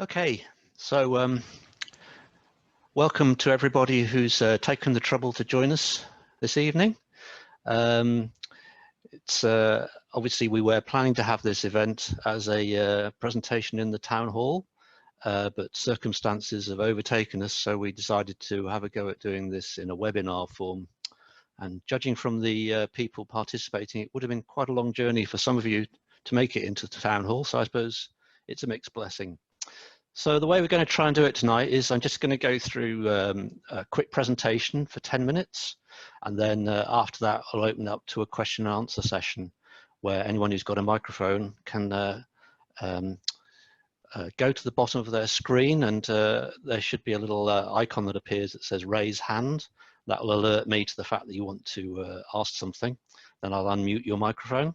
Okay, so welcome to everybody who's taken the trouble to join us this evening. It's obviously we were planning to have this event as a presentation in the town hall, but circumstances have overtaken us, so we decided to have a go at doing this in a webinar form. And judging from the people participating, it would have been quite a long journey for some of you to make it into the town hall, so I suppose it's a mixed blessing. So the way we're going to try and do it tonight is I'm just going to go through a quick presentation for 10 minutes. And then after that, I'll open up to a question and answer session where anyone who's got a microphone can go to the bottom of their screen, and there should be a little icon that appears that says raise hand. That will alert me to the fact that you want to ask something. Then I'll unmute your microphone.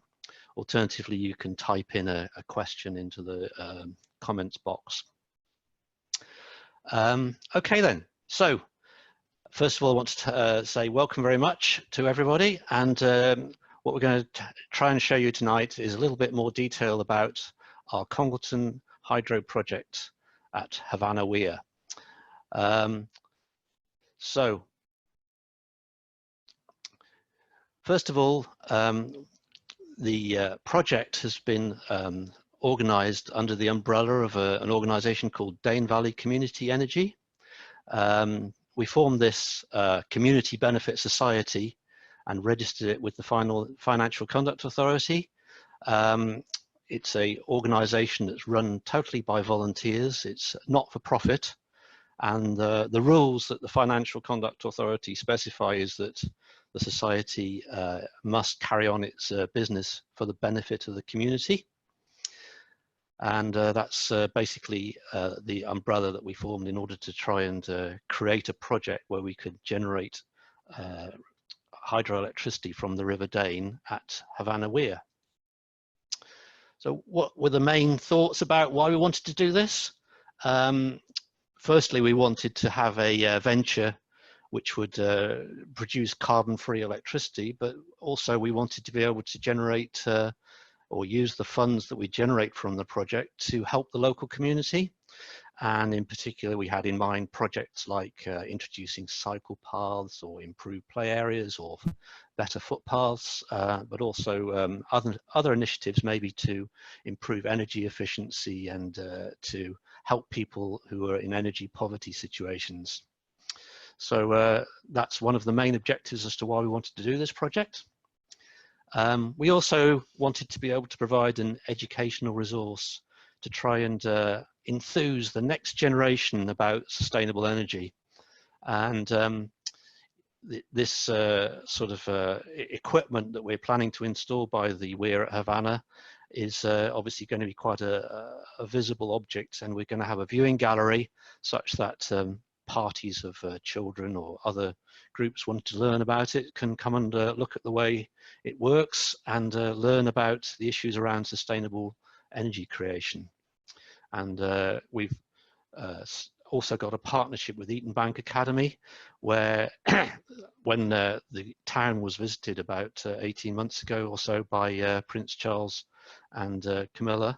Alternatively, you can type in a question into the comments box. Okay then, so first of all I want to say welcome very much to everybody, and what we're going to try and show you tonight is a little bit more detail about our Congleton Hydro Project at Havannah Weir. So first of all, the project has been organised under the umbrella of an organisation called Dane Valley Community Energy. We formed this community benefit society and registered it with the Financial Conduct Authority. It's an organisation that's run totally by volunteers. It's not for profit, and the rules that the Financial Conduct Authority specify is that the society must carry on its business for the benefit of the community. And that's basically the umbrella that we formed in order to try and create a project where we could generate hydroelectricity from the River Dane at Havannah Weir. So what were the main thoughts about why we wanted to do this? Firstly, we wanted to have a venture which would produce carbon-free electricity, but also we wanted to be able to generate or use the funds that we generate from the project to help the local community. And in particular, we had in mind projects like introducing cycle paths or improved play areas or better footpaths, but also other initiatives maybe to improve energy efficiency and to help people who are in energy poverty situations. So that's one of the main objectives as to why we wanted to do this project. We also wanted to be able to provide an educational resource to try and enthuse the next generation about sustainable energy. And this sort of equipment that we're planning to install by the Weir at Havannah is obviously going to be quite a visible object, and we're going to have a viewing gallery such that parties of children or other groups want to learn about it can come and look at the way it works and learn about the issues around sustainable energy creation. And we've also got a partnership with Eaton Bank Academy, where when the town was visited about 18 months ago or so by Prince Charles and Camilla,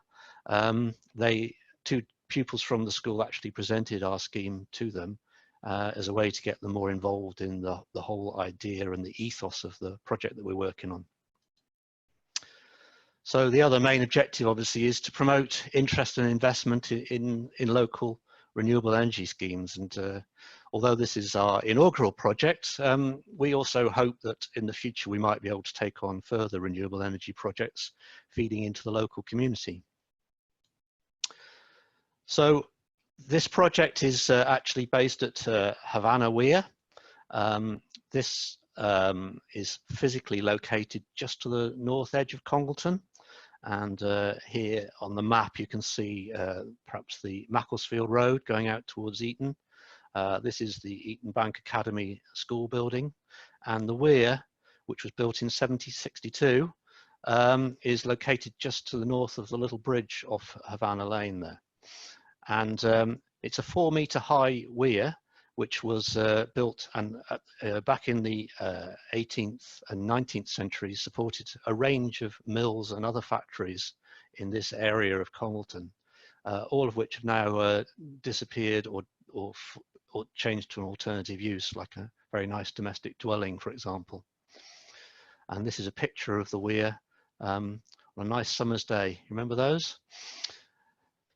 two pupils from the school actually presented our scheme to them as a way to get them more involved in the whole idea and the ethos of the project that we're working on. So the other main objective obviously is to promote interest and investment in local renewable energy schemes. And although this is our inaugural project, we also hope that in the future we might be able to take on further renewable energy projects feeding into the local community. So this project is actually based at Havannah Weir. This is physically located just to the north edge of Congleton. And here on the map, you can see perhaps the Macclesfield Road going out towards Eton. This is the Eaton Bank Academy school building. And the Weir, which was built in 1762, is located just to the north of the little bridge off Havannah Lane there. And it's a 4-metre high weir, which was built and back in the 18th and 19th century supported a range of mills and other factories in this area of Congleton. all of which have now disappeared or changed to an alternative use, like a very nice domestic dwelling, for example. And this is a picture of the weir on a nice summer's day. Remember those?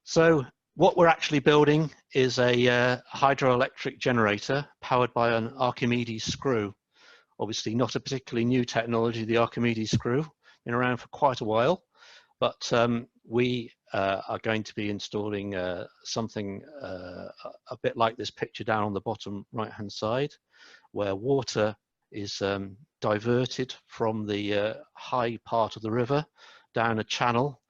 So what we're actually building is a hydroelectric generator powered by an Archimedes screw. Obviously not a particularly new technology, the Archimedes screw, been around for quite a while, but we are going to be installing something a bit like this picture down on the bottom right hand side, where water is diverted from the high part of the river down a channel,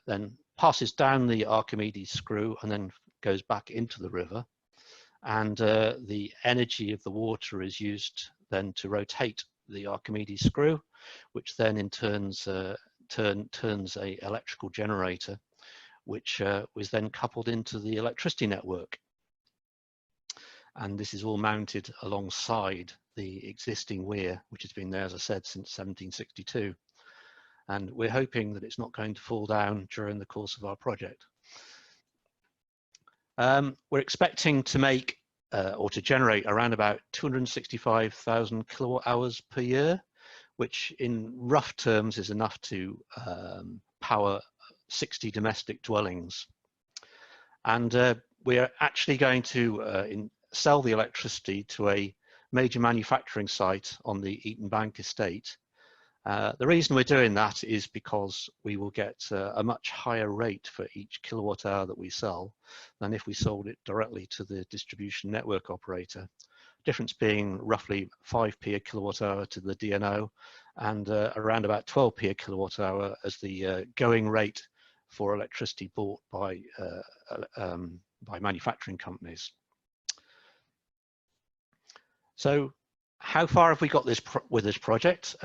then passes down the Archimedes screw and then goes back into the river. And the energy of the water is used then to rotate the Archimedes screw, which then in turns turns a electrical generator, which was then coupled into the electricity network. And this is all mounted alongside the existing weir, which has been there, as I said, since 1762. And we're hoping that it's not going to fall down during the course of our project. We're expecting to make or to generate around about 265,000 kilowatt hours per year, which in rough terms is enough to power 60 domestic dwellings. And we're actually going to sell the electricity to a major manufacturing site on the Eaton Bank estate. The reason we're doing that is because we will get a much higher rate for each kilowatt hour that we sell than if we sold it directly to the distribution network operator. Difference being roughly 5p a kilowatt hour to the DNO and around about 12p a kilowatt hour as the going rate for electricity bought by manufacturing companies. So how far have we got with this project?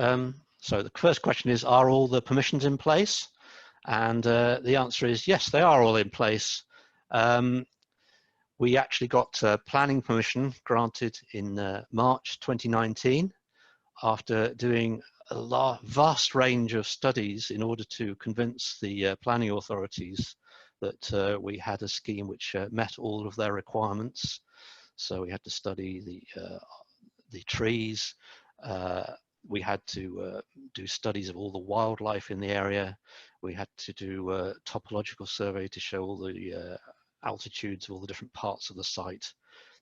So the first question is, are all the permissions in place? And the answer is yes, they are all in place. We actually got planning permission granted in March 2019 after doing a vast range of studies in order to convince the planning authorities that we had a scheme which met all of their requirements. So we had to study the trees, we had to do studies of all the wildlife in the area. We had to do a topological survey to show all the altitudes of all the different parts of the site.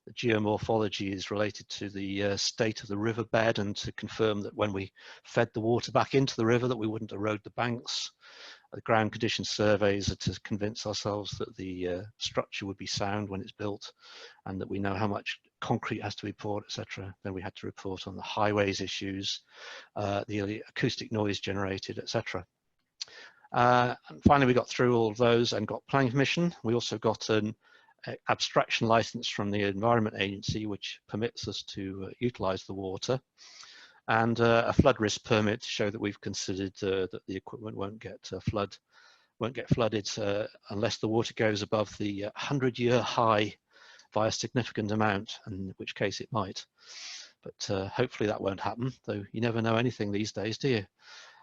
The geomorphology is related to the state of the riverbed and to confirm that when we fed the water back into the river that we wouldn't erode the banks. The ground condition surveys are to convince ourselves that the structure would be sound when it's built and that we know how much concrete has to be poured, etc. Then we had to report on the highways issues, the acoustic noise generated, etc. And finally, we got through all of those and got planning permission. We also got an abstraction license from the Environment Agency, which permits us to utilize the water, and a flood risk permit to show that we've considered that the equipment won't get flooded unless the water goes above the 100-year high by a significant amount, in which case it might. But hopefully that won't happen, though you never know anything these days, do you?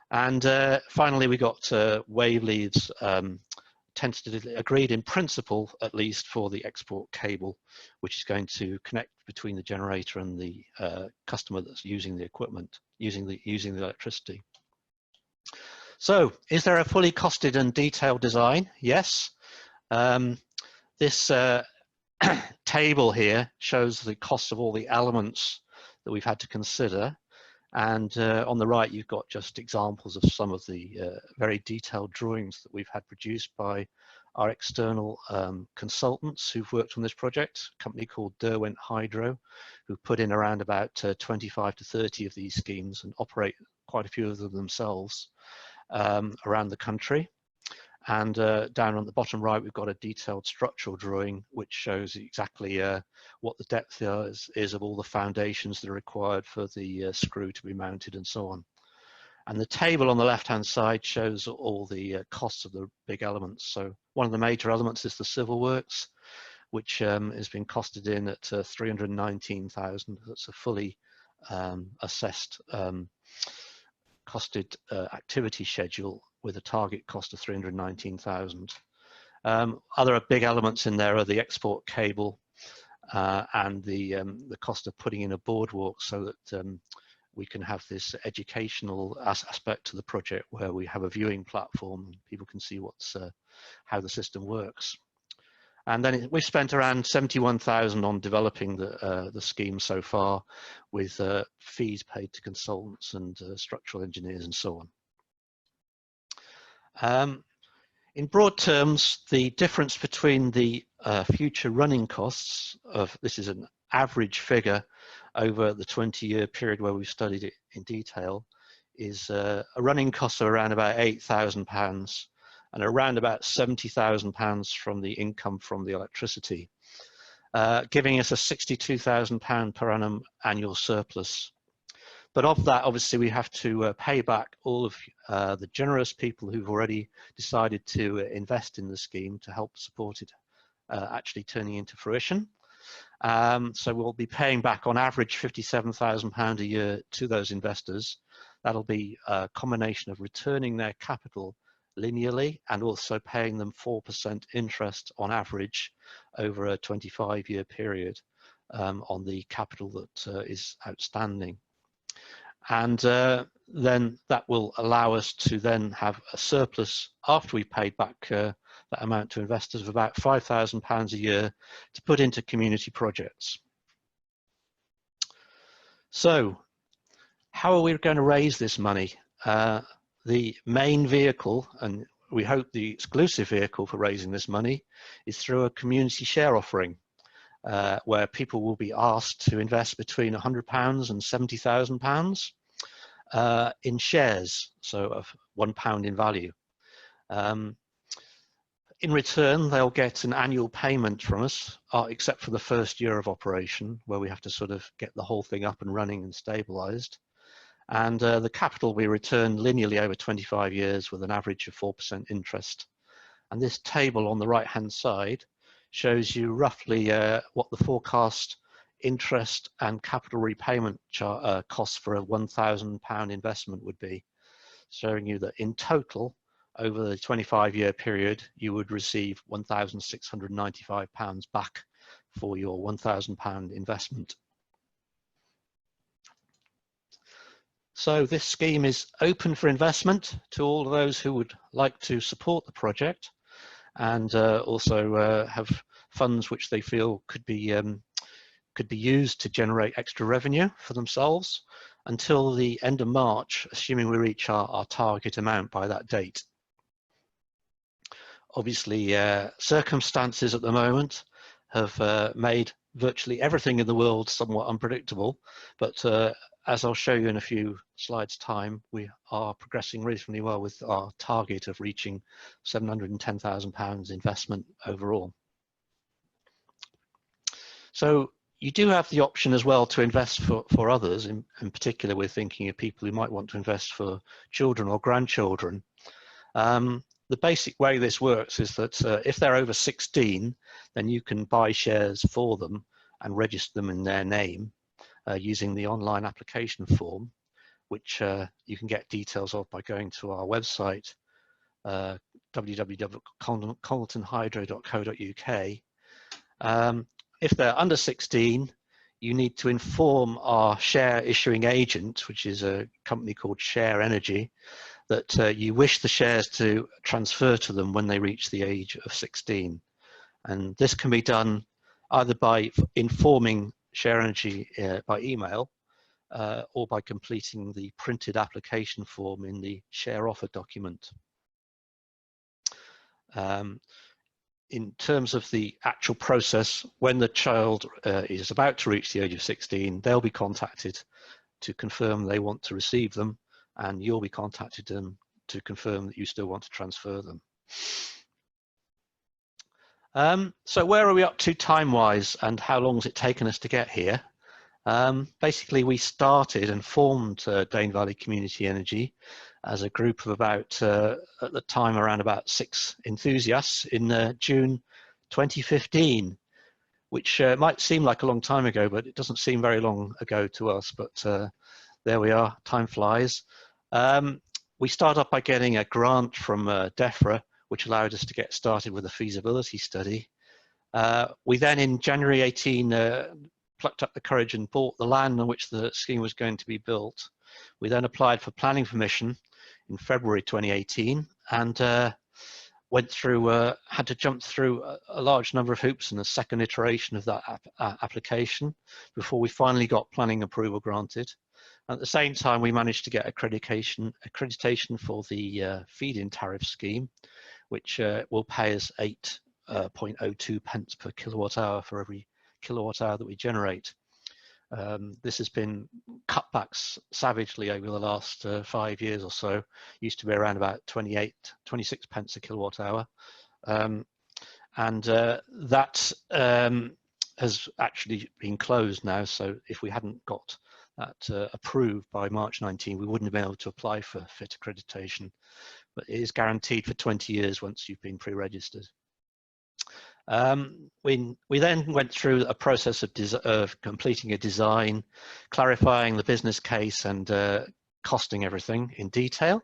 And finally, we got wave leads tentatively agreed in principle, at least, for the export cable, which is going to connect between the generator and the customer that's using the equipment, using the electricity. So, is there a fully costed and detailed design? Yes. This table here shows the cost of all the elements that we've had to consider. And on the right, you've got just examples of some of the very detailed drawings that we've had produced by our external consultants who've worked on this project, a company called Congleton Hydro, who put in around about 25 to 30 of these schemes and operate quite a few of them themselves around the country. And down on the bottom right, we've got a detailed structural drawing which shows exactly what the depth is of all the foundations that are required for the screw to be mounted and so on. And the table on the left-hand side shows all the costs of the big elements. So one of the major elements is the civil works, which has been costed in at 319,000. That's a fully assessed costed activity schedule with a target cost of 319,000. Other big elements in there are the export cable and the cost of putting in a boardwalk so that we can have this educational aspect to the project where we have a viewing platform and people can see how the system works. And then we've spent around 71,000 on developing the scheme so far, with fees paid to consultants and structural engineers and so on. In broad terms, the difference between the future running costs this is an average figure over the 20-year period where we've studied it in detail, is a running cost of around about £8,000 and around about £70,000 from the income from the electricity, giving us a £62,000 per annum annual surplus. But of that, obviously, we have to pay back all of the generous people who've already decided to invest in the scheme to help support it actually turning into fruition. So we'll be paying back on average £57,000 a year to those investors. That'll be a combination of returning their capital linearly and also paying them 4% interest on average over a 25-year period on the capital that is outstanding. And then that will allow us to then have a surplus after we've paid back that amount to investors of about £5,000 a year to put into community projects. So how are we going to raise this money? The main vehicle, and we hope the exclusive vehicle for raising this money, is through a community share offering, where people will be asked to invest between £100 and £70,000 in shares, so of £1 in value. In return, they'll get an annual payment from us, except for the first year of operation, where we have to sort of get the whole thing up and running and stabilized. And the capital will be returned linearly over 25 years with an average of 4% interest. And this table on the right-hand side shows you roughly what the forecast interest and capital repayment costs for a £1,000 investment would be, showing you that in total, over the 25-year period, you would receive £1,695 back for your £1,000 investment. So this scheme is open for investment to all of those who would like to support the project and also have funds which they feel could be used to generate extra revenue for themselves until the end of March, assuming we reach our target amount by that date. Obviously, circumstances at the moment have made virtually everything in the world somewhat unpredictable, but as I'll show you in a few slides' time, we are progressing reasonably well with our target of reaching £710,000 investment overall. So you do have the option as well to invest for others. In particular, we're thinking of people who might want to invest for children or grandchildren. The basic way this works is that if they're over 16, then you can buy shares for them and register them in their name using the online application form, which you can get details of by going to our website, www.congletonhydro.co.uk. If they're under 16, you need to inform our share issuing agent, which is a company called Share Energy, that you wish the shares to transfer to them when they reach the age of 16. And this can be done either by informing Share Energy by email or by completing the printed application form in the share offer document. In terms of the actual process, when the child is about to reach the age of 16, they'll be contacted to confirm they want to receive them, and you'll be contacted to confirm that you still want to transfer them. So where are we up to time-wise, and how long has it taken us to get here? Basically, we started and formed Dane Valley Community Energy as a group of about, at the time, around about 6 enthusiasts in June 2015, which might seem like a long time ago, but it doesn't seem very long ago to us, but there we are, time flies. We started off by getting a grant from DEFRA, which allowed us to get started with a feasibility study. We then, in January 18, plucked up the courage and bought the land on which the scheme was going to be built. We then applied for planning permission in February 2018 and went through, had to jump through a large number of hoops in the second iteration of that application before we finally got planning approval granted. At the same time, we managed to get accreditation for the feed-in tariff scheme, which will pay us 8.02 pence per kilowatt hour for every kilowatt hour that we generate. This has been cut back savagely over the last 5 years or so. Used to be around about 26 pence a kilowatt hour. That has actually been closed now. So if we hadn't got that approved by March 19, we wouldn't have been able to apply for FIT accreditation. But it is guaranteed for 20 years once you've been pre-registered. We then went through a process of completing a design, clarifying the business case and costing everything in detail.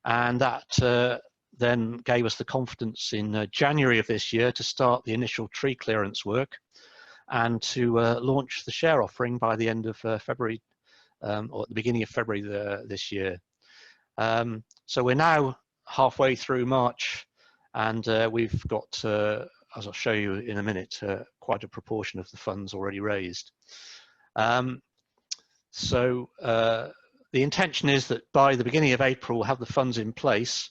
And that then gave us the confidence in January of this year to start the initial tree clearance work and to launch the share offering by the end of February, or at the beginning of February this year. So we're now halfway through March, and we've got, as I'll show you in a minute, quite a proportion of the funds already raised. So the intention is that by the beginning of April, we'll have the funds in place,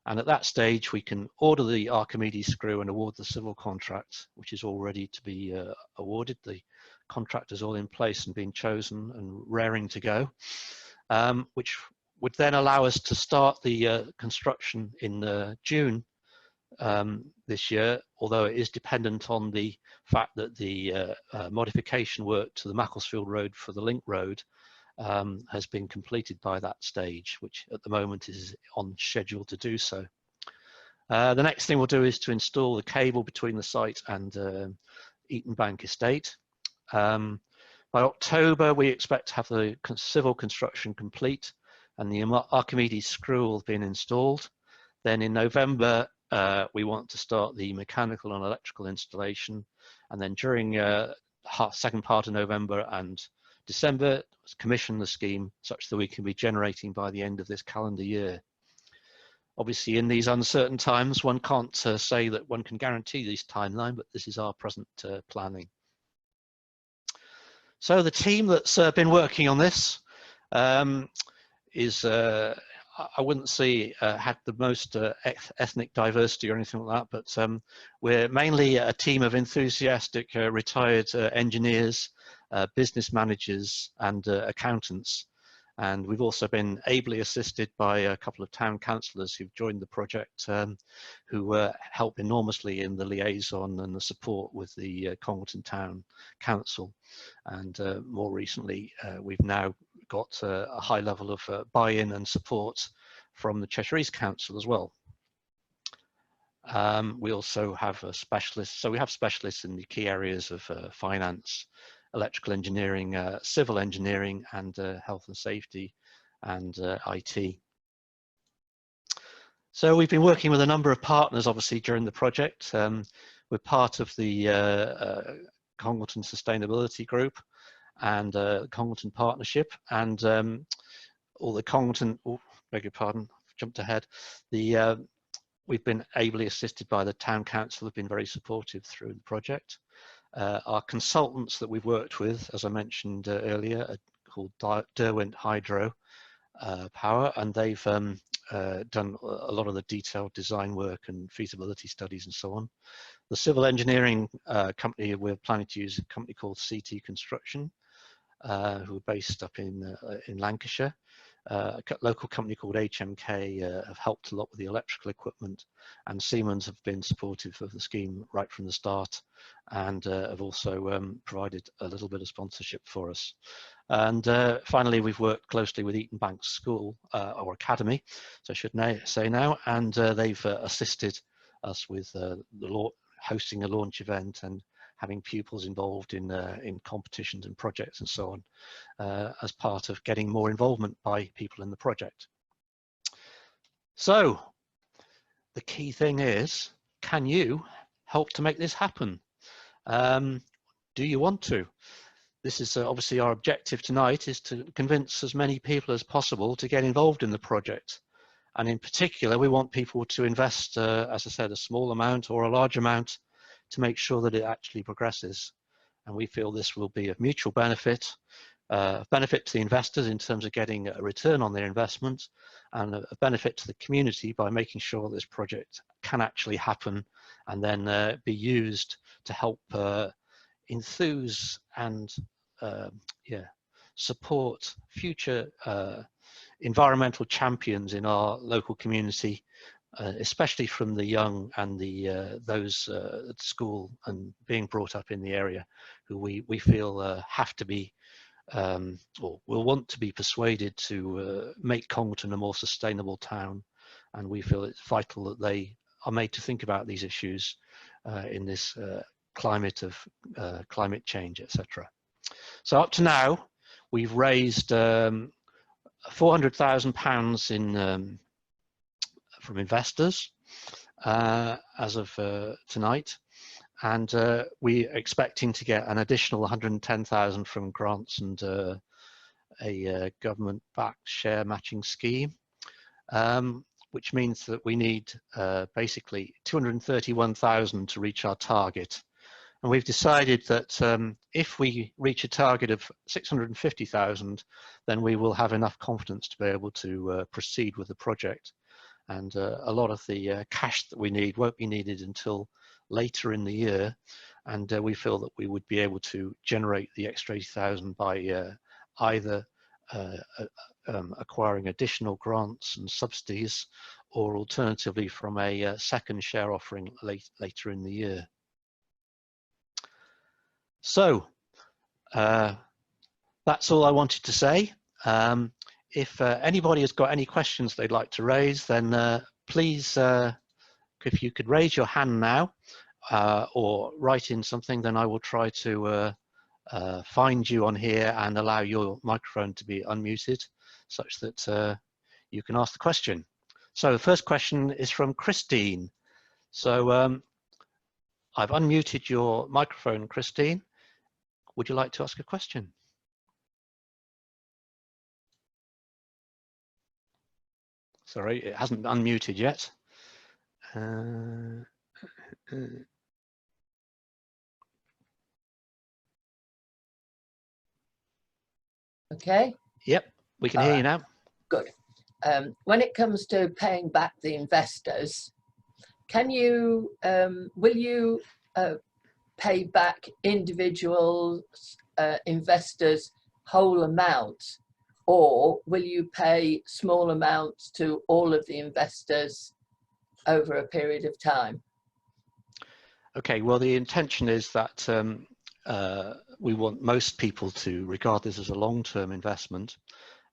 and at that stage, we can order the Archimedes screw and award the civil contract, which is all ready to be awarded. The contractor's all in place and being chosen and raring to go, which would then allow us to start the construction in June this year, although it is dependent on the fact that the modification work to the Macclesfield Road for the link road has been completed by that stage, which at the moment is on schedule to do so. The next thing we'll do is to install the cable between the site and Eaton Bank Estate. By October, we expect to have the civil construction complete and the Archimedes screw will have been installed. Then in November, we want to start the mechanical and electrical installation, and then during second part of November and December, commission the scheme such that we can be generating by the end of this calendar year. Obviously, in these uncertain times, one can't say that one can guarantee this timeline, but this is our present planning. So the team that's been working on this is, I wouldn't say had the most ethnic diversity or anything like that, but we're mainly a team of enthusiastic retired engineers, business managers and accountants. And we've also been ably assisted by a couple of town councillors who've joined the project, who help enormously in the liaison and the support with the Congleton Town Council. And more recently, we've now got a high level of buy-in and support from the Cheshire East Council as well. We also have specialists, so we have specialists in the key areas of finance, electrical engineering, civil engineering, and health and safety, and IT. So we've been working with a number of partners, obviously, during the project. We're part of the Congleton Sustainability Group and Congleton Partnership, and all the Congleton, oh, beg your pardon, jumped ahead. We've been ably assisted by the Town Council, have been very supportive through the project. Our consultants that we've worked with, as I mentioned earlier, are called Congleton Hydro Power, and they've done a lot of the detailed design work and feasibility studies and so on. The civil engineering company we're planning to use is a company called CT Construction, who are based up in Lancashire. A local company called HMK have helped a lot with the electrical equipment, and Siemens have been supportive of the scheme right from the start, and have also provided a little bit of sponsorship for us. And finally, we've worked closely with Eaton Bank School or Academy, so I should say now, and they've assisted us with hosting a launch event and having pupils involved in competitions and projects and so on, as part of getting more involvement by people in the project. So the key thing is, can you help to make this happen? Do you want to? This is obviously our objective tonight, is to convince as many people as possible to get involved in the project. And in particular, we want people to invest, as I said, a small amount or a large amount to make sure that it actually progresses. And we feel this will be of mutual benefit, benefit to the investors in terms of getting a return on their investment, and a benefit to the community by making sure this project can actually happen and then be used to help enthuse and support future environmental champions in our local community, especially from the young and the those at school and being brought up in the area, who we feel have to be or will want to be persuaded to make Congleton a more sustainable town. And we feel it's vital that they are made to think about these issues in this climate of climate change, etc. So up to now, we've raised £400,000 in from investors as of tonight, and we're expecting to get an additional 110,000 from grants and a government-backed share matching scheme, which means that we need basically 231,000 to reach our target. And we've decided that if we reach a target of 650,000, then we will have enough confidence to be able to proceed with the project. And a lot of the cash that we need won't be needed until later in the year. And we feel that we would be able to generate the extra 80,000 by either acquiring additional grants and subsidies, or alternatively from a second share offering later in the year. So that's all I wanted to say. If anybody has got any questions they'd like to raise, then please, if you could raise your hand now or write in something, then I will try to find you on here and allow your microphone to be unmuted such that you can ask the question. So the first question is from Christine. So I've unmuted your microphone, Christine. Would you like to ask a question? Sorry, it hasn't unmuted yet. Okay. Yep, we can hear you now. Good. When it comes to paying back the investors, can you, will you pay back individual investors whole amounts, or will you pay small amounts to all of the investors over a period of time? Okay, well, the intention is that we want most people to regard this as a long-term investment,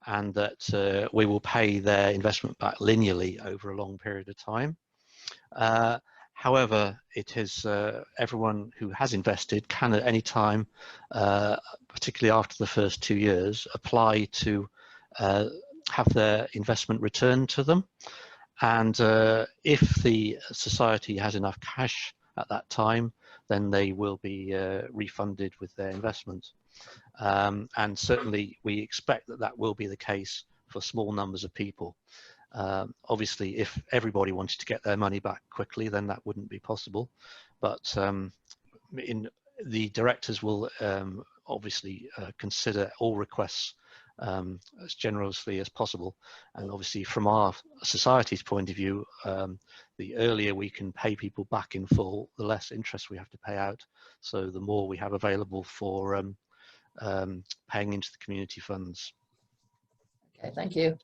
and that we will pay their investment back linearly over a long period of time. However, it is everyone who has invested can at any time, particularly after the first 2 years, apply to have their investment returned to them. And if the society has enough cash at that time, then they will be refunded with their investment. And certainly we expect that that will be the case for small numbers of people. Obviously, if everybody wanted to get their money back quickly, then that wouldn't be possible. But the directors will obviously consider all requests as generously as possible. And obviously, from our society's point of view, the earlier we can pay people back in full, the less interest we have to pay out. So the more we have available for paying into the community funds. Okay, thank you.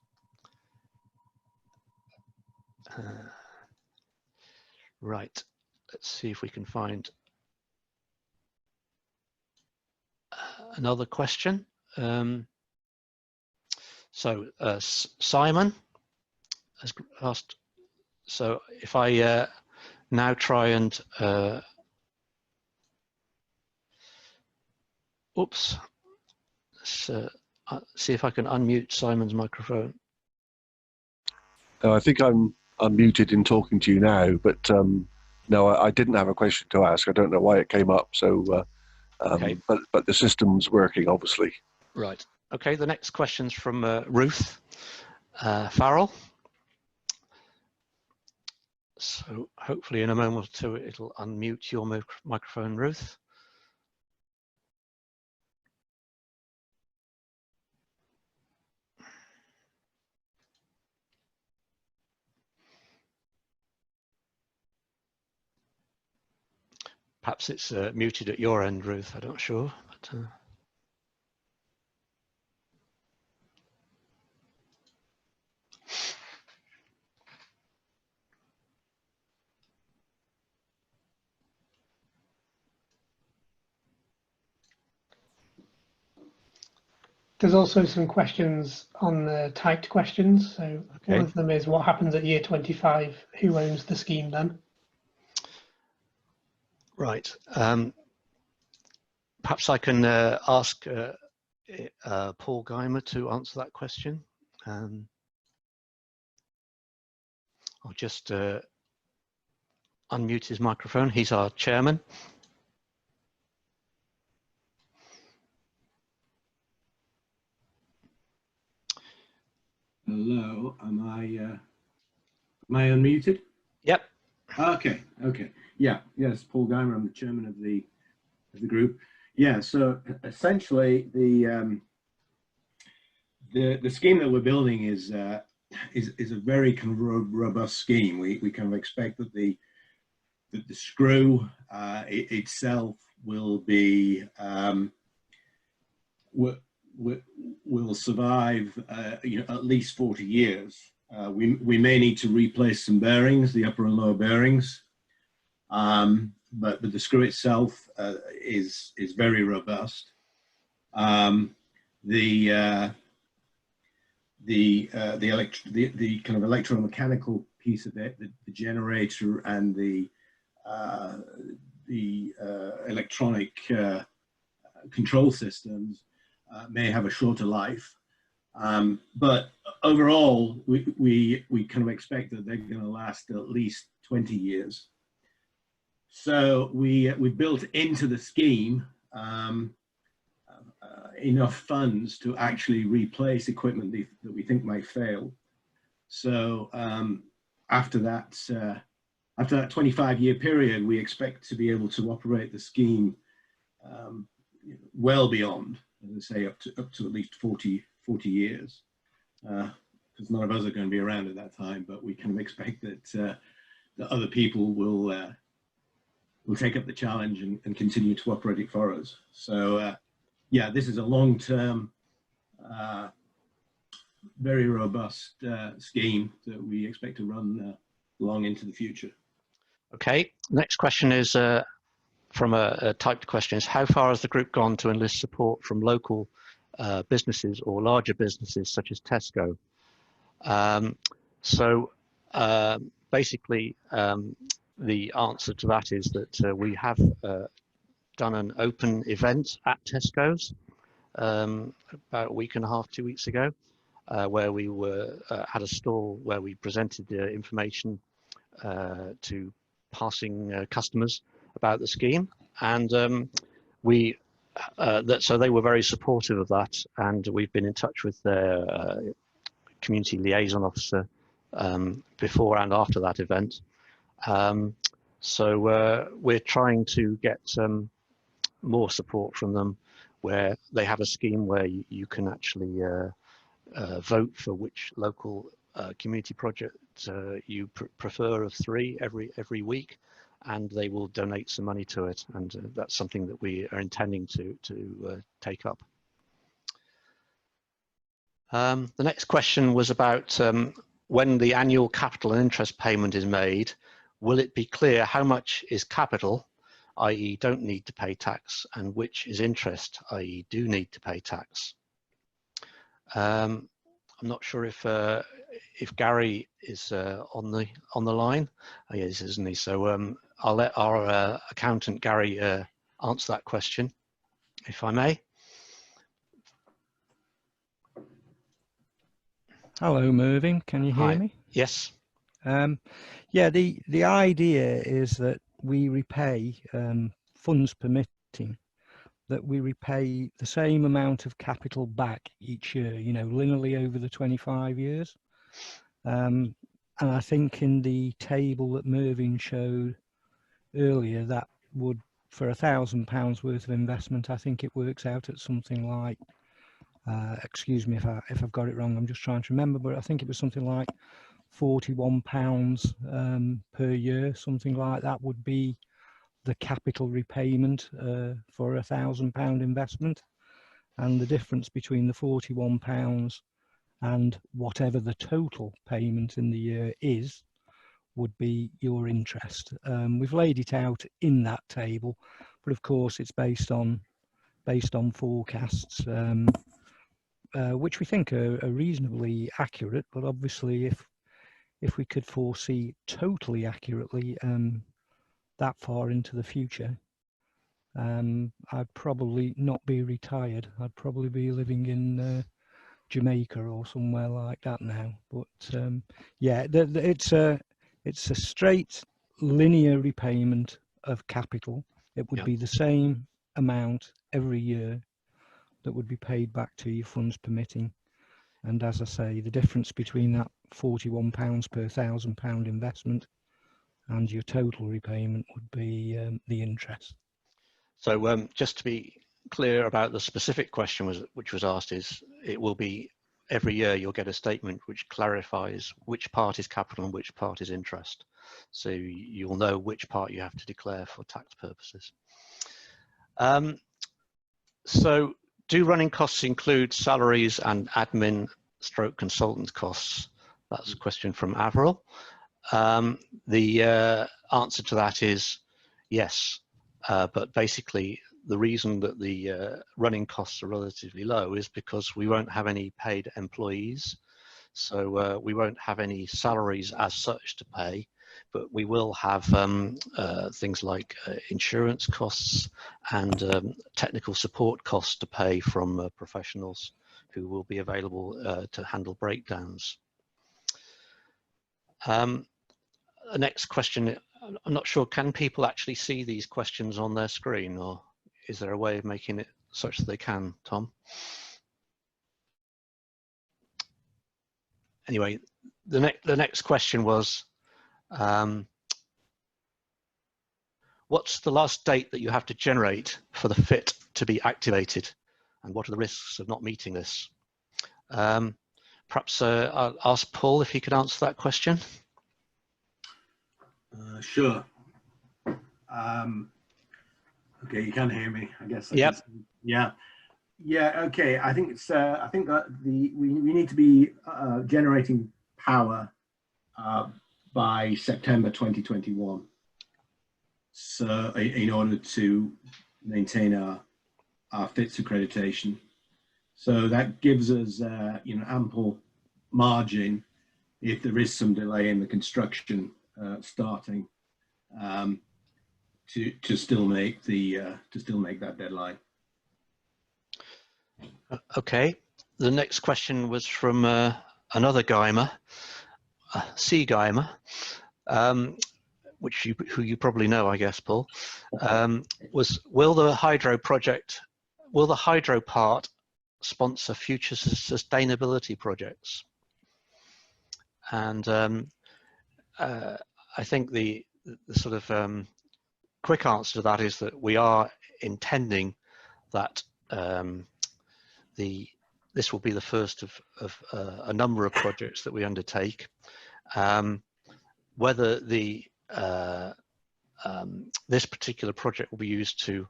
Right, let's see if we can find another question. Simon has asked, so if I now try and oops, let's see if I can unmute Simon's microphone. I think I'm unmuted in talking to you now, but no, I didn't have a question to ask. I don't know why it came up. So, Okay. but the system's working, obviously. Right. Okay. The next question's from Ruth Farrell. So hopefully in a moment or two it'll unmute your microphone, Ruth. Perhaps it's muted at your end, Ruth. I'm not sure. But, There's also some questions on the typed questions. So okay. one of them is, what happens at year 25? Who owns the scheme then? Right. Perhaps I can ask Paul Geimer to answer that question. I'll just unmute his microphone. He's our chairman. Hello, am I unmuted? Yep. Okay. Yeah, yes, Paul Geimer, I'm the chairman of the group. Yeah, so essentially the scheme that we're building is a very kind of robust scheme. We kind of expect that the screw itself will be will survive at least 40 years. We may need to replace some bearings, the upper and lower bearings, but the screw itself is very robust. The kind of electromechanical piece of it, the generator and the electronic control systems may have a shorter life, but overall we kind of expect that they're going to last at least 20 years. So we built into the scheme enough funds to actually replace equipment that we think might fail. So after that 25-year period, we expect to be able to operate the scheme well beyond, as I say, up to at least 40 years, because none of us are going to be around at that time, but we kind of expect that other people will take up the challenge and continue to operate it for us. So yeah, this is a long-term, very robust scheme that we expect to run long into the future. Okay. Next question is from a typed question is, how far has the group gone to enlist support from local businesses or larger businesses such as Tesco? Basically, the answer to that is that we have done an open event at Tesco's about a week and a half, 2 weeks ago, where we had a stall where we presented the information to passing customers about the scheme, and so they were very supportive of that, and we've been in touch with their community liaison officer before and after that event. So we're trying to get more support from them, where they have a scheme where you can actually vote for which local community project you prefer of 3 every week, and they will donate some money to it, and that's something that we are intending to take up. The next question was about when the annual capital and interest payment is made, will it be clear how much is capital, i.e. don't need to pay tax, and which is interest, i.e. do need to pay tax? I'm not sure if Gary is on the line. Oh, he is, isn't he? So I'll let our accountant Gary answer that question, if I may. Hello, Mervyn. Can you hear Hi. me? Yes. Yeah, the idea is that we repay, funds permitting, that we repay the same amount of capital back each year, you know, linearly over the 25 years. And I think in the table that Mervyn showed earlier, that would, for £1,000 worth of investment, I think it works out at something like, excuse me if I've got it wrong, I'm just trying to remember, but I think it was something like £41 per year, something like that would be the capital repayment for £1,000 investment. And the difference between the £41 and whatever the total payment in the year is would be your interest. We've laid it out in that table, but of course it's based on forecasts, which we think are reasonably accurate. But obviously, if we could foresee totally accurately that far into the future, I'd probably not be retired. I'd probably be living in Jamaica or somewhere like that now. But yeah, it's a straight linear repayment of capital. It would be the same amount every year that would be paid back to you, funds permitting. And as I say, the difference between that £41 per £1,000 investment and your total repayment would be the interest. So just to be clear about the specific question which was asked, is it will be every year you'll get a statement which clarifies which part is capital and which part is interest. So you'll know which part you have to declare for tax purposes. So do running costs include salaries and admin / consultant costs? That's a question from Avril. The answer to that is yes, but basically the reason that the running costs are relatively low is because we won't have any paid employees. So we won't have any salaries as such to pay, but we will have things like insurance costs and technical support costs to pay from professionals who will be available to handle breakdowns. The next question, I'm not sure, can people actually see these questions on their screen, or is there a way of making it such that they can, Tom? Anyway, the next question was, what's the last date that you have to generate for the FIT to be activated, and what are the risks of not meeting this? Perhaps I'll ask Paul if he could answer that question. Sure. Okay, you can hear me, I guess. Yep. Yeah. Yeah. Okay. I think it's. I think that we need to be generating power by September 2021. So in order to maintain our FITS accreditation, so that gives us ample margin if there is some delay in the construction starting to still make that deadline. Okay. The next question was from another Guymer, C Guymer, who you probably know, I guess, Paul. Was will the hydro part sponsor future sustainability projects? And I think the sort of quick answer to that is that we are intending that this will be the first of a number of projects that we undertake. Whether this particular project will be used to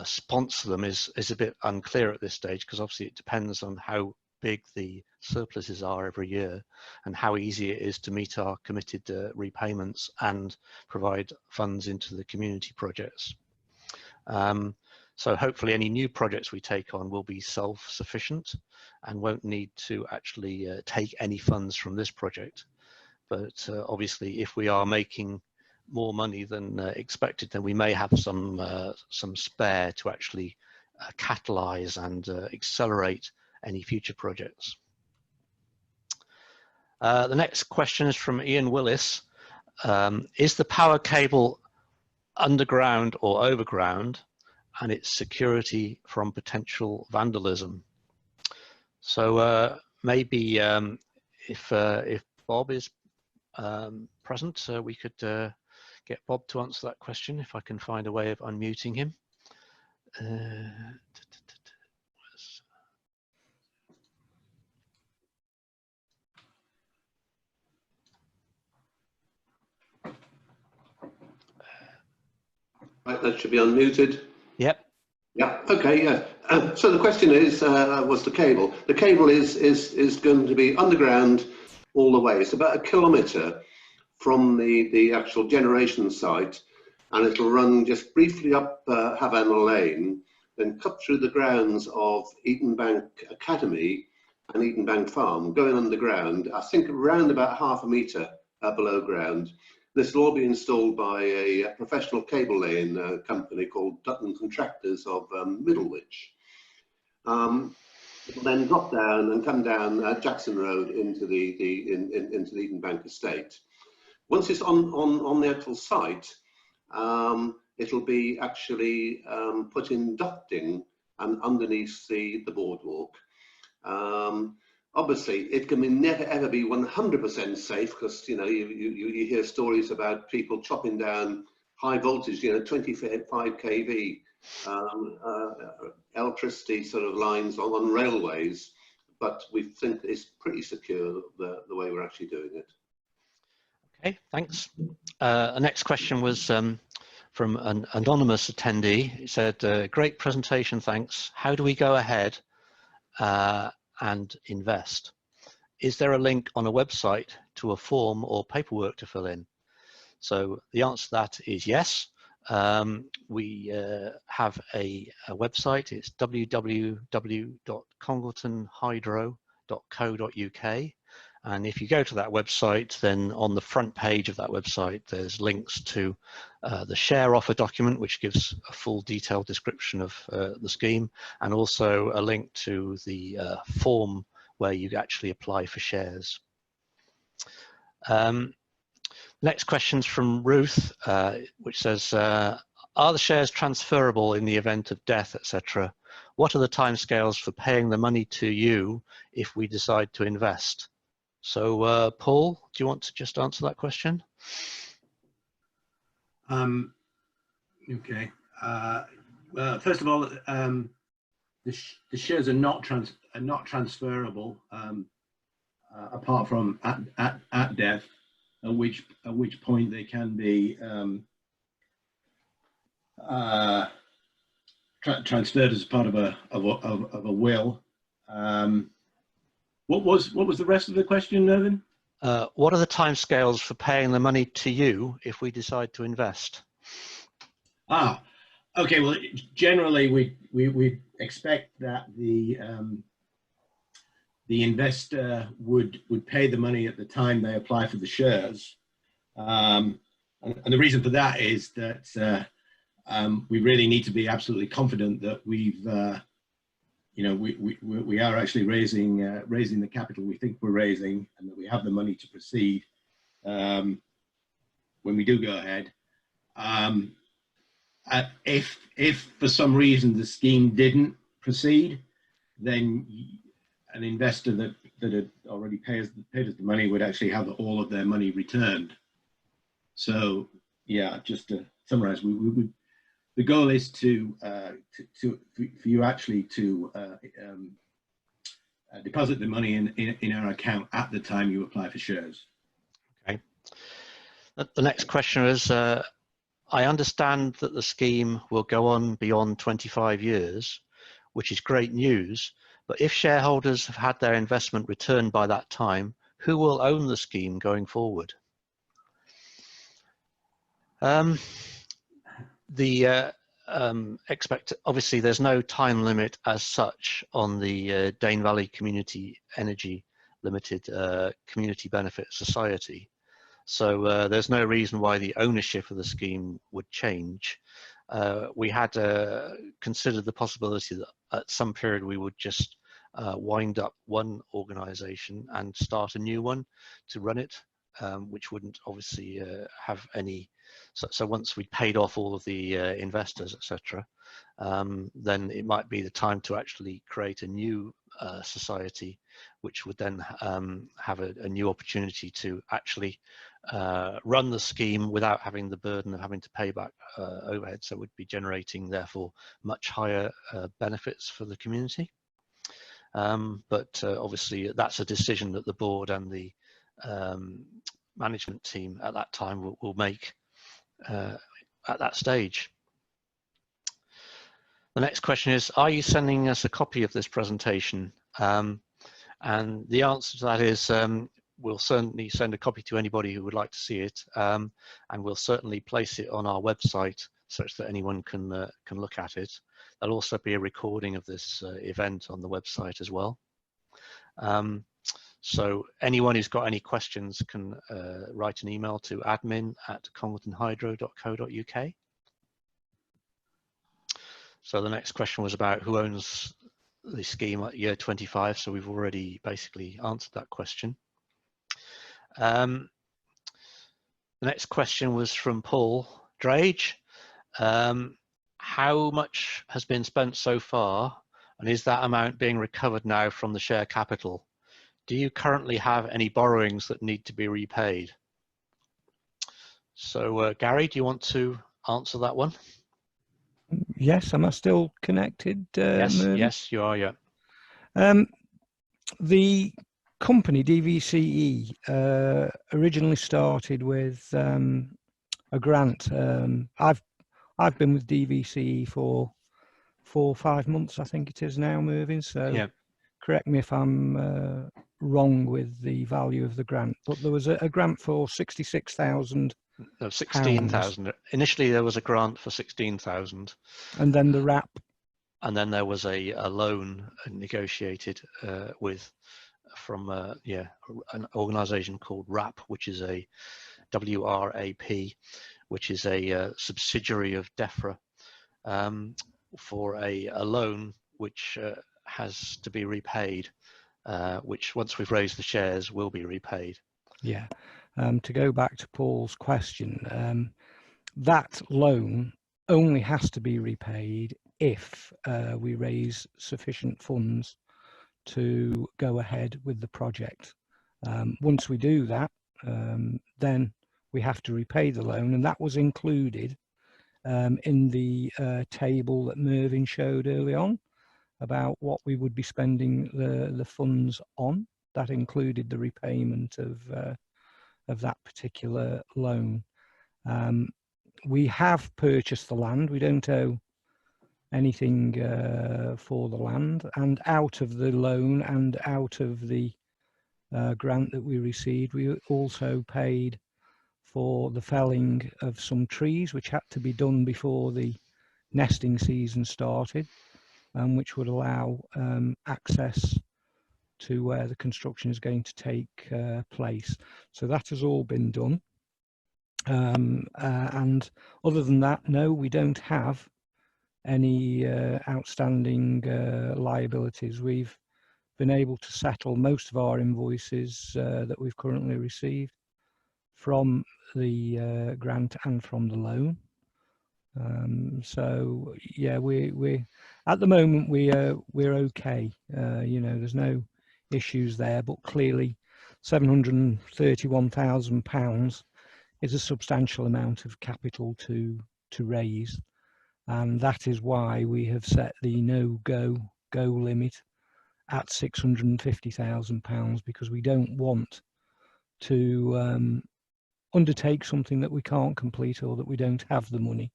sponsor them is a bit unclear at this stage, because obviously it depends on how big the surpluses are every year and how easy it is to meet our committed repayments and provide funds into the community projects. So hopefully any new projects we take on will be self-sufficient and won't need to actually take any funds from this project. But obviously if we are making more money than expected, then we may have some spare to actually catalyze and accelerate any future projects. The next question is from Ian Willis. Is the power cable underground or overground, and its security from potential vandalism? So maybe if Bob is present, we could get Bob to answer that question if I can find a way of unmuting him. Right, that should be unmuted. Yep. Yeah. Okay. Yeah. So the question is, was the cable? The cable is going to be underground all the way. It's about 1 kilometre from the actual generation site, and it'll run just briefly up Havannah Lane, then cut through the grounds of Eatonbank Academy and Eatonbank Farm, going underground. I think around about 1/2 metre below ground. This will all be installed by a professional cable laying company called Dutton Contractors of Middlewich. It will then drop down and come down Jackson Road into the Eatonbank estate. Once it's on the actual site, it'll be actually put in ducting and underneath the boardwalk. Obviously, it can never ever be 100% safe, because you hear stories about people chopping down high voltage, 25 kV electricity sort of lines on railways. But we think it's pretty secure the way we're actually doing it. Okay, thanks. The next question was from an anonymous attendee. He said, great presentation, thanks. How do we go ahead and invest? Is there a link on a website to a form or paperwork to fill in? So the answer to that is yes. We have a website. It's www.congletonhydro.co.uk. And if you go to that website, then on the front page of that website, there's links to the share offer document, which gives a full detailed description of the scheme, and also a link to the form where you actually apply for shares. Next question's from Ruth, which says, are the shares transferable in the event of death, etc.? What are the timescales for paying the money to you if we decide to invest? So, Paul, do you want to just answer that question? Okay. Well, first of all, the shares are not transferable apart from at death, at which point they can be transferred as part of a will. What was the rest of the question, Irvin? What are the timescales for paying the money to you if we decide to invest? Okay. Well, generally we expect that the investor would pay the money at the time they apply for the shares, and the reason for that is that we really need to be absolutely confident that we've we are actually raising the capital we think we're raising, and that we have the money to proceed when we do go ahead. If for some reason the scheme didn't proceed, then an investor that had already paid us the money would actually have all of their money returned. So yeah, just to summarize, the goal is for you actually to deposit the money in our account at the time you apply for shares. Okay. The next question is, I understand that the scheme will go on beyond 25 years, which is great news, but if shareholders have had their investment returned by that time, who will own the scheme going forward? Obviously there's no time limit as such on the Dane Valley Community Energy Limited Community Benefit Society. So there's no reason why the ownership of the scheme would change. We had considered the possibility that at some period we would just wind up one organisation and start a new one to run it, which wouldn't obviously have any. So once we paid off all of the investors, etc., then it might be the time to actually create a new society, which would then have a new opportunity to actually run the scheme without having the burden of having to pay back overhead. So it would be generating, therefore, much higher benefits for the community. But obviously, that's a decision that the board and the management team at that time will make at that stage. The next question is, are you sending us a copy of this presentation? And the answer to that is, we'll certainly send a copy to anybody who would like to see it, and we'll certainly place it on our website such that anyone can look at it. There'll also be a recording of this event on the website as well. So anyone who's got any questions can write an email to admin@congletonhydro.co.uk. So the next question was about who owns the scheme at year 25. So we've already basically answered that question. The next question was from Paul Drage. How much has been spent so far, and is that amount being recovered now from the share capital? Do you currently have any borrowings that need to be repaid? So Gary, do you want to answer that one? Yes, am I still connected? Yes, you are, yeah. The company, DVCE, originally started with a grant. I've been with DVCE for 4 or 5 months, I think it is now, moving. So yeah. Correct me if I'm wrong with the value of the grant, but there was a grant for 66,000. No, 16,000. Initially, there was a grant for 16,000, and then the RAP, and then there was a loan negotiated from an organisation called RAP, which is a WRAP, which is a subsidiary of DEFRA, for a loan which has to be repaid, which once we've raised the shares will be repaid. Yeah. To go back to Paul's question, that loan only has to be repaid if we raise sufficient funds to go ahead with the project. Once we do that, then we have to repay the loan, and that was included in the table that Mervyn showed early on about what we would be spending the funds on. That included the repayment of that particular loan. We have purchased the land. We don't owe anything for the land, and out of the loan and out of the grant that we received, we also paid for the felling of some trees which had to be done before the nesting season started, which would allow access to where the construction is going to take place. So that has all been done. And other than that, no, we don't have any outstanding liabilities. We've been able to settle most of our invoices that we've currently received from the grant and from the loan. So yeah, we at the moment we're okay. There's no issues there, but clearly £731,000 is a substantial amount of capital to raise, and that is why we have set the go limit at £650,000, because we don't want to undertake something that we can't complete or that we don't have the money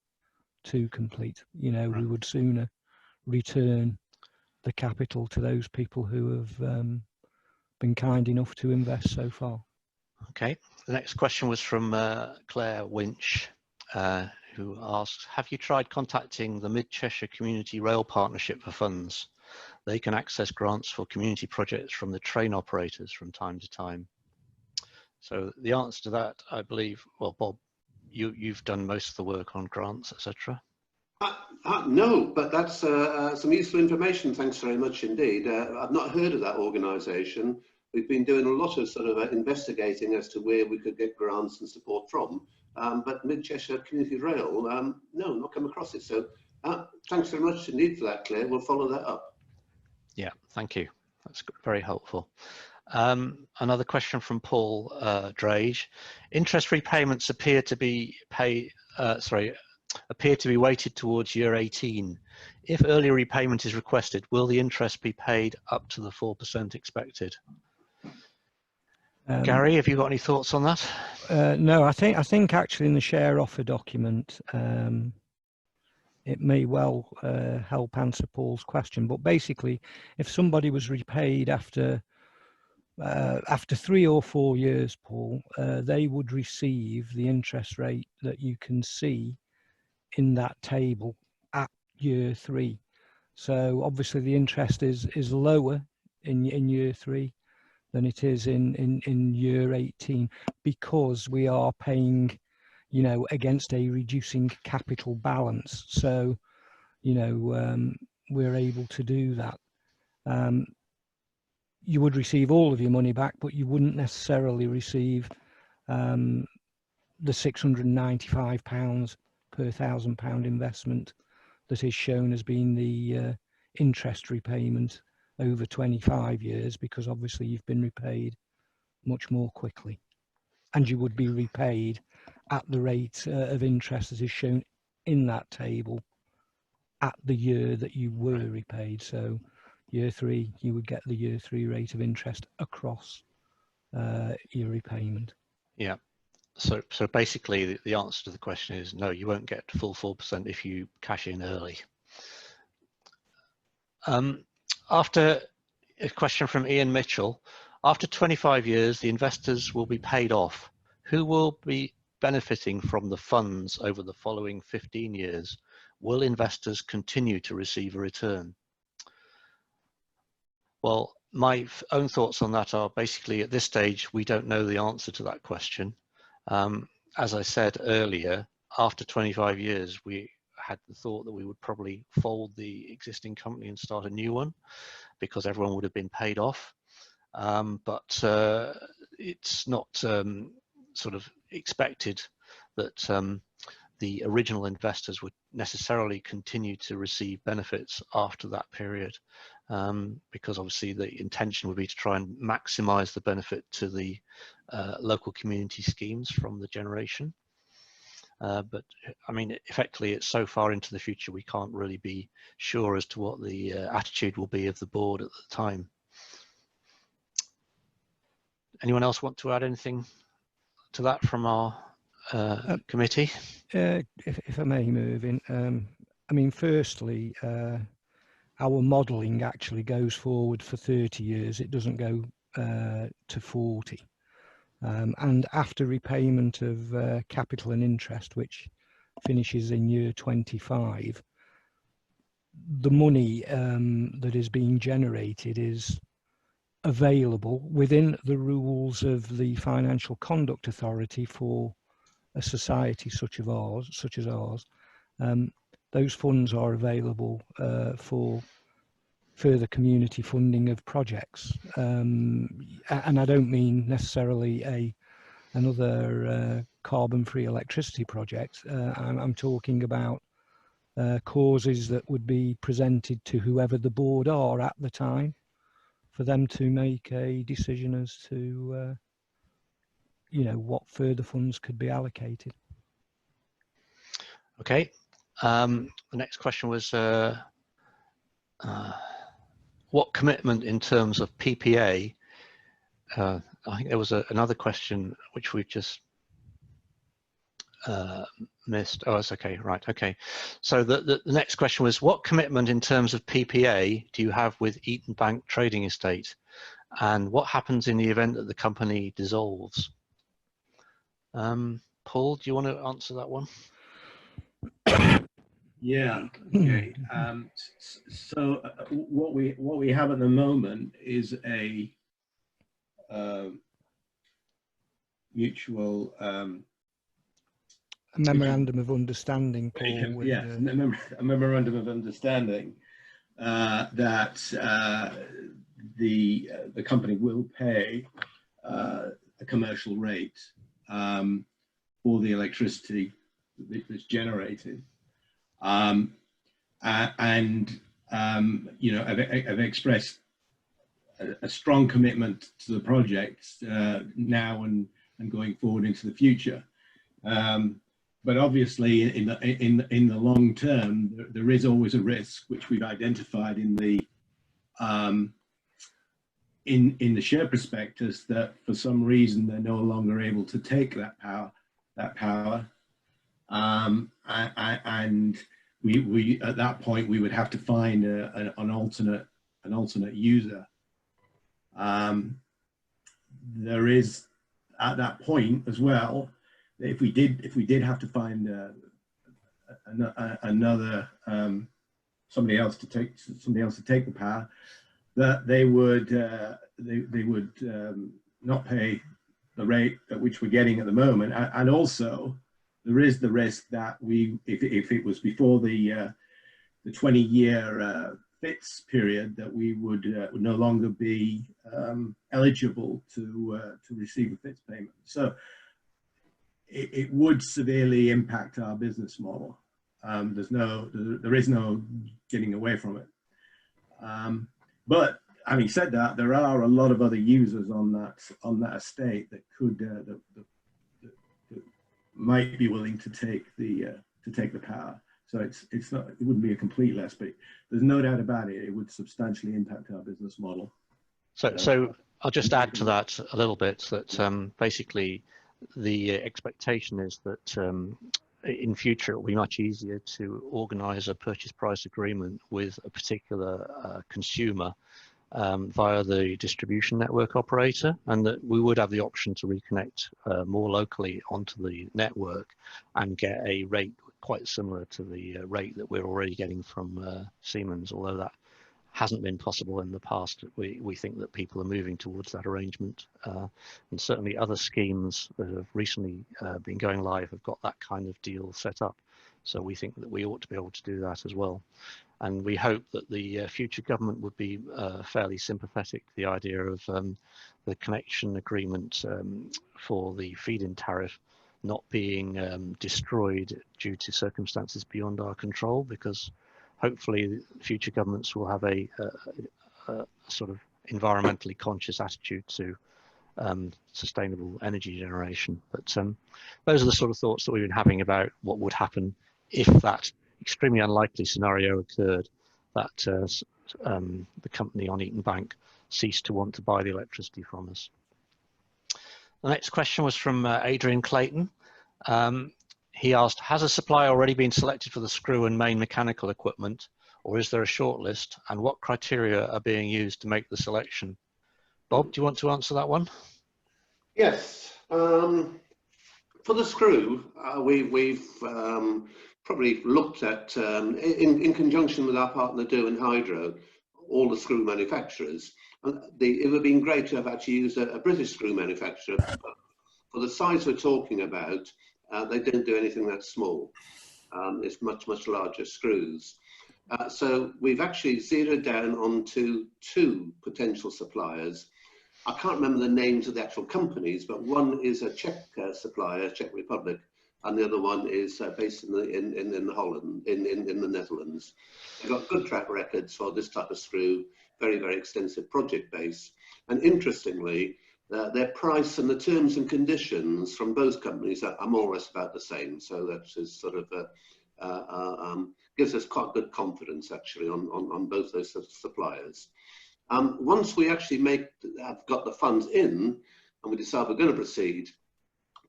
to complete. Right. We would sooner return the capital to those people who have been kind enough to invest so far. Okay, the next question was from Claire Winch, who asks, have you tried contacting the Mid-Cheshire Community Rail Partnership for funds? They can access grants for community projects from the train operators from time to time. So the answer to that, I believe, well, Bob, you've done most of the work on grants, etc. No, but that's some useful information. Thanks very much indeed. I've not heard of that organisation. We've been doing a lot of sort of investigating as to where we could get grants and support from. But Mid-Cheshire Community Rail, no, not come across it. So thanks very much indeed for that, Claire. We'll follow that up. Yeah, thank you. That's very helpful. Another question from Paul Drage. Interest repayments appear to be weighted towards year 18. If early repayment is requested, will the interest be paid up to the 4% expected? Gary, have you got any thoughts on that? No, I think actually in the share offer document, it may well help answer Paul's question. But basically, if somebody was repaid after 3 or 4 years, Paul, they would receive the interest rate that you can see in that table at year 3. So obviously the interest is lower in year 3 than it is in year 18, because we are paying, you know, against a reducing capital balance. So, you know, we're able to do that. You would receive all of your money back, but you wouldn't necessarily receive the £695 per £1,000 investment that is shown as being the interest repayment over 25 years, because obviously you've been repaid much more quickly, and you would be repaid at the rate of interest that is shown in that table at the year that you were repaid. So year 3, you would get the year 3 rate of interest across your repayment. Yeah. So basically the answer to the question is no, you won't get full 4% if you cash in early. After a question from Ian Mitchell, after 25 years, the investors will be paid off. Who will be benefiting from the funds over the following 15 years? Will investors continue to receive a return? Well, my own thoughts on that are basically at this stage, we don't know the answer to that question. As I said earlier, after 25 years, we had the thought that we would probably fold the existing company and start a new one because everyone would have been paid off. But it's not sort of expected that the original investors would necessarily continue to receive benefits after that period, because obviously the intention would be to try and maximize the benefit to the local community schemes from the generation. But I mean, effectively, it's so far into the future, we can't really be sure as to what the attitude will be of the board at the time. Anyone else want to add anything to that from our committee? If I may move in, I mean, firstly, our modelling actually goes forward for 30 years. It doesn't go to 40. And after repayment of capital and interest, which finishes in year 25, the money that is being generated is available within the rules of the Financial Conduct Authority for a society such as ours. Those funds are available for further community funding of projects, and I don't mean necessarily another carbon-free electricity project. I'm talking about causes that would be presented to whoever the board are at the time, for them to make a decision as to you know, what further funds could be allocated. Okay. The next question was what commitment in terms of PPA? I think there was another question which we've just missed. Oh, it's okay. Right. Okay. So the next question was, what commitment in terms of PPA do you have with Eaton Bank Trading Estate, and what happens in the event that the company dissolves? Paul, do you want to answer that one? Yeah. Okay. So what we have at the moment is a mutual a memorandum of understanding, Paul. With, yes, a memorandum of understanding that the company will pay a commercial rate for the electricity that's generated, you know, I've expressed a strong commitment to the project now and going forward into the future. But obviously, in the long term, there is always a risk, which we've identified in the share prospectus, that for some reason they're no longer able to take that power, and we at that point we would have to find an alternate user. There is at that point as well, if we did have to find another somebody else to take the power, that they would not pay the rate at which we're getting at the moment, and also there is the risk that if it was before the 20-year FITS period, that we would no longer be eligible to receive a FITS payment. So it would severely impact our business model. There is no getting away from it. But having said that, there are a lot of other users on that estate that could that might be willing to take the power. So it wouldn't be a complete loss, but there's no doubt about it. It would substantially impact our business model. So I'll just add to that a little bit that basically the expectation is that in future it will be much easier to organise a purchase price agreement with a particular consumer via the distribution network operator, and that we would have the option to reconnect more locally onto the network and get a rate quite similar to the rate that we're already getting from Siemens, although that hasn't been possible in the past. We think that people are moving towards that arrangement, and certainly other schemes that have recently been going live have got that kind of deal set up. So we think that we ought to be able to do that as well. And we hope that the future government would be fairly sympathetic to the idea of the connection agreement for the feed-in tariff not being destroyed due to circumstances beyond our control, because hopefully future governments will have a sort of environmentally conscious attitude to sustainable energy generation. But those are the sort of thoughts that we've been having about what would happen if that extremely unlikely scenario occurred, that the company on Eaton Bank ceased to want to buy the electricity from us. The next question was from Adrian Clayton. He asked, has a supplier already been selected for the screw and main mechanical equipment, or is there a shortlist, and what criteria are being used to make the selection? Bob, do you want to answer that one? Yes. For the screw, we've probably looked at, in conjunction with our partner Congleton Hydro, all the screw manufacturers. It would have been great to have actually used a British screw manufacturer, but for the size we're talking about, they don't do anything that small. It's much, much larger screws. So we've actually zeroed down onto two potential suppliers. I can't remember the names of the actual companies, but one is a Czech supplier, Czech Republic, and the other one is based in Holland, in the Netherlands. They've got good track records for this type of screw, very, very extensive project base. And interestingly, their price and the terms and conditions from both companies are more or less about the same. So that is sort of gives us quite good confidence actually on both those suppliers. Once we actually have got the funds in and we decide we're going to proceed,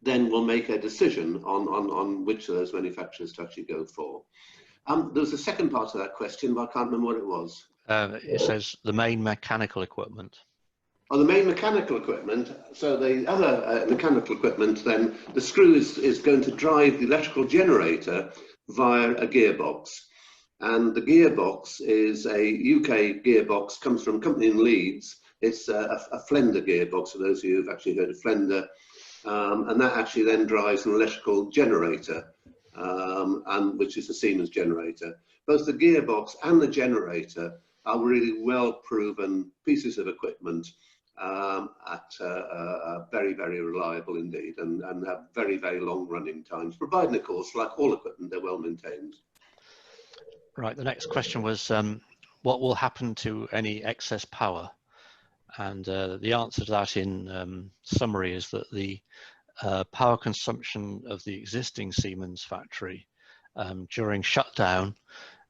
then we'll make a decision on which of those manufacturers to actually go for. There was a second part of that question, but I can't remember what it was. It says the main mechanical equipment. Oh, the main mechanical equipment. So the other mechanical equipment, then the screw is going to drive the electrical generator via a gearbox. And the gearbox is a UK gearbox, comes from a company in Leeds. It's a Flender gearbox, for those of you who've actually heard of Flender. And that actually then drives an electrical generator and which is a Siemens generator. Both the gearbox and the generator are really well-proven pieces of equipment, very, very reliable indeed, and have very, very long running times, providing, of course, like all equipment, they're well maintained. Right, the next question was, what will happen to any excess power? And the answer to that in summary is that the power consumption of the existing Siemens factory during shutdown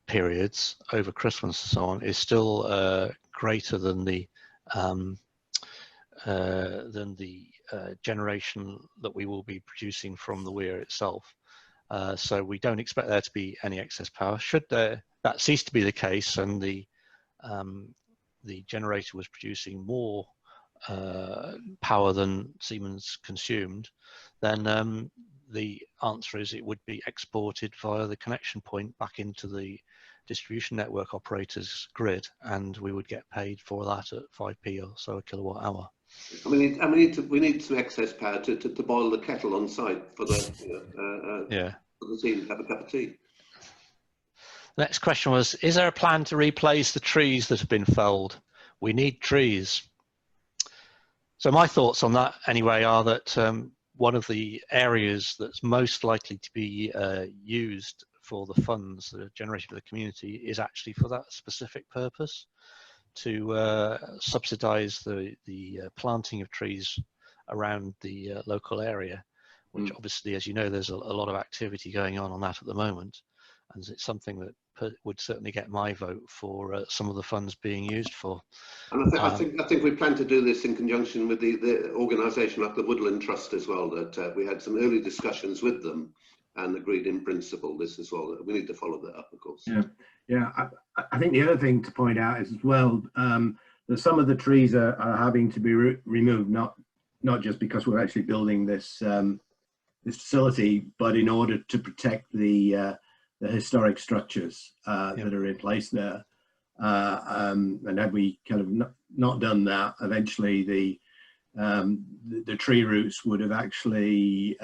periods over Christmas and so on is still greater than the generation that we will be producing from the Weir itself. So we don't expect there to be any excess power. Should that cease to be the case and the generator was producing more power than Siemens consumed, then the answer is it would be exported via the connection point back into the distribution network operator's grid, and we would get paid for that at 5p or so a kilowatt hour. We need some excess power to boil the kettle on site for the for the team to have a cup of tea. The next question was, is there a plan to replace the trees that have been felled? We need trees. So my thoughts on that anyway are that one of the areas that's most likely to be used for the funds that are generated for the community is actually for that specific purpose, to subsidize the planting of trees around the local area, which obviously, as you know, there's a lot of activity going on that at the moment, and it's something that would certainly get my vote for some of the funds being used for. And I think we plan to do this in conjunction with the organisation like the Woodland Trust as well, that we had some early discussions with them and agreed in principle this as well. We need to follow that up, of course. Yeah. I think the other thing to point out is as well that some of the trees are having to be removed, not just because we're actually building this this facility, but in order to protect the historic structures that are in place there. And had we kind of not done that, eventually the tree roots would have actually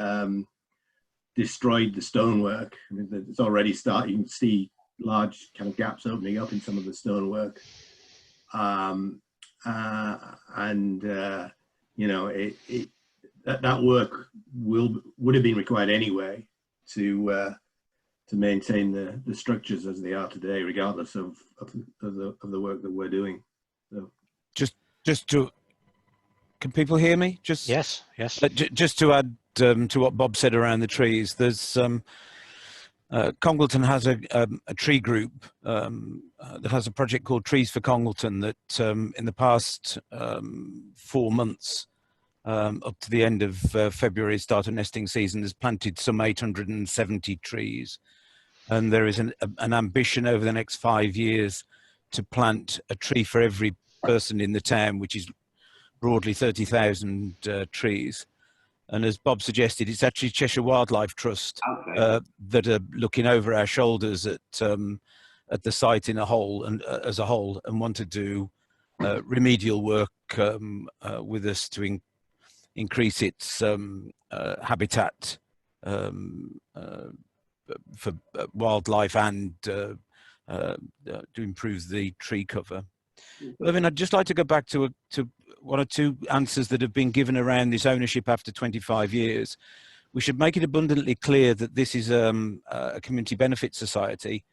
destroyed the stonework. I mean, it's already starting. You can see large kind of gaps opening up in some of the stonework, you know, that work would have been required anyway to maintain the structures as they are today, regardless of the work that we're doing. So. Just to, can people hear me? Yes. Just to add to what Bob said around the trees, there's Congleton has a tree group that has a project called Trees for Congleton that in the past 4 months up to the end of February, start of nesting season, has planted some 870 trees. And there is an ambition over the next 5 years to plant a tree for every person in the town, which is broadly 30,000 trees. And as Bob suggested, it's actually Cheshire Wildlife Trust that are looking over our shoulders at the site in a whole and as a whole, and want to do remedial work with us to increase its habitat for wildlife and to improve the tree cover. I mean, I'd just like to go back to one or two answers that have been given around this ownership after 25 years. We should make it abundantly clear that this is a community benefit society,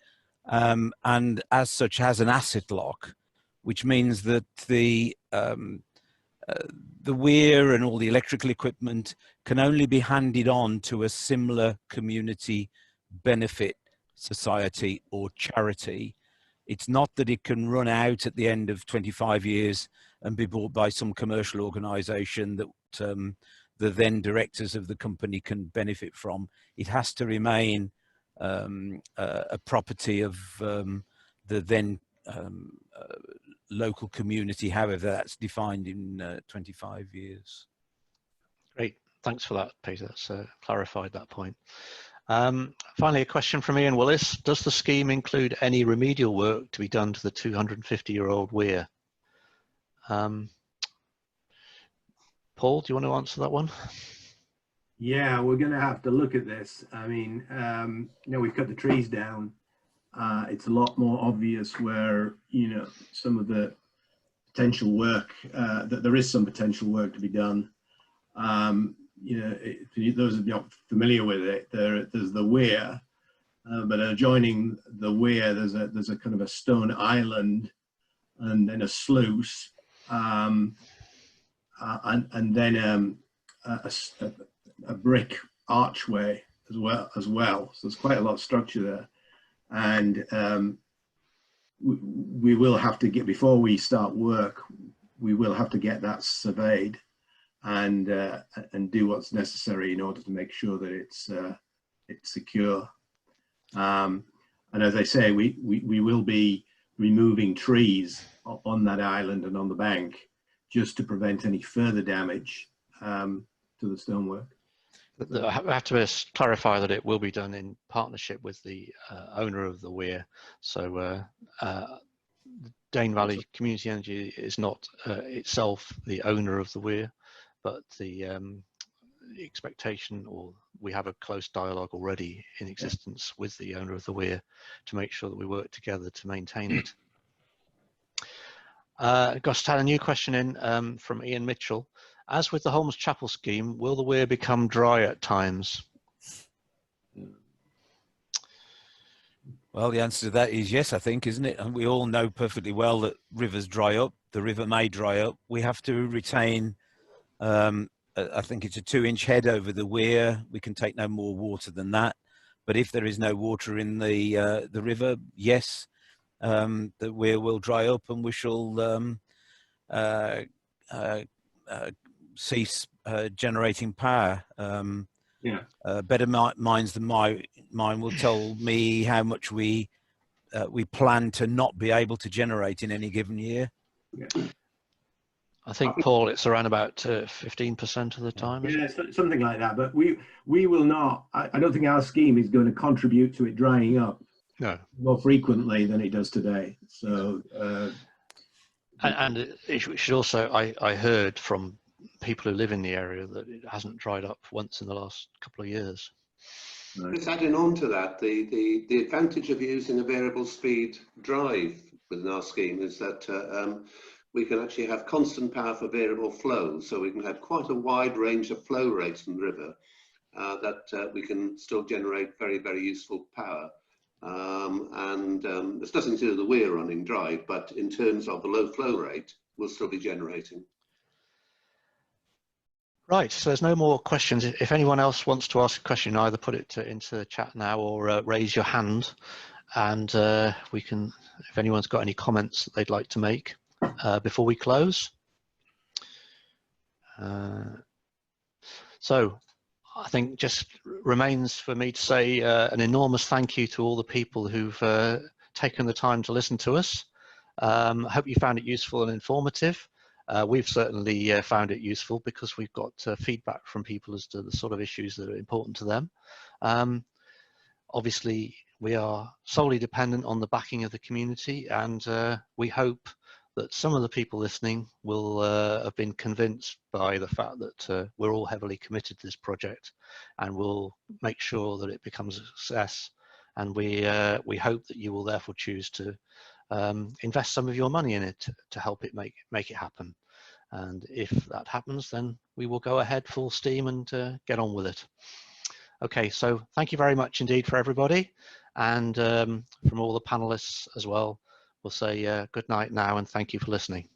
and as such has an asset lock, which means that the weir and all the electrical equipment can only be handed on to a similar community benefit society or charity. It's not that it can run out at the end of 25 years and be bought by some commercial organisation that the then directors of the company can benefit from. It has to remain a property of the then local community, however that's defined in 25 years. Great, thanks for that, Peter. That's clarified that point. Finally, a question from Ian Willis. Does the scheme include any remedial work to be done to the 250-year-old weir? Paul, do you want to answer that one? Yeah, we're going to have to look at this. I mean, you know, we've cut the trees down. It's a lot more obvious where, you know, some of the potential work, that there is some potential work to be done. You know, for those of you not familiar with it, there's the weir, but adjoining the weir, there's a kind of a stone island and then a sluice, and then a brick archway as well. So there's quite a lot of structure there, and we will have to get, before we start work, we will have to get that surveyed and do what's necessary in order to make sure that it's secure. And as I say, we will be removing trees on that island and on the bank just to prevent any further damage to the stonework. I have to clarify that it will be done in partnership with the owner of the weir. So Dane Valley Community Energy is not itself the owner of the weir, but the expectation, or we have a close dialogue already in existence with the owner of the weir to make sure that we work together to maintain it. Gosh, had a new question in from Ian Mitchell. As with the Holmes Chapel scheme, will the weir become dry at times? Well, the answer to that is yes, I think, isn't it? And we all know perfectly well that rivers dry up. The river may dry up. We have to retain, I think it's a 2-inch head over the weir. We can take no more water than that. But if there is no water in the river, yes, the weir will dry up, and we shall cease generating power. Better minds than mine will tell me how much we plan to not be able to generate in any given year. I think, Paul, it's around about 15% of the time. Yeah, something like that. But we will not. I don't think our scheme is going to contribute to it drying up. No. More frequently than it does today. So. And it should also, I heard from people who live in the area that it hasn't dried up once in the last couple of years. Just adding on to that, the advantage of using a variable speed drive within our scheme is that we can actually have constant power for variable flow, so we can have quite a wide range of flow rates from the river that we can still generate very, very useful power. There's nothing to do with the weir running dry, but in terms of the low flow rate, we'll still be generating. Right, so there's no more questions. If anyone else wants to ask a question, either put it into the chat now or raise your hand, and we can, if anyone's got any comments that they'd like to make before we close. So I think just remains for me to say an enormous thank you to all the people who've taken the time to listen to us. I hope you found it useful and informative. We've certainly found it useful because we've got feedback from people as to the sort of issues that are important to them. Obviously, we are solely dependent on the backing of the community, and we hope that some of the people listening will have been convinced by the fact that we're all heavily committed to this project, and we'll make sure that it becomes a success. And we hope that you will therefore choose to invest some of your money in it to help it make it happen. And if that happens, then we will go ahead full steam and get on with it. Okay, so thank you very much indeed for everybody, and from all the panelists as well, we'll say good night now, and thank you for listening.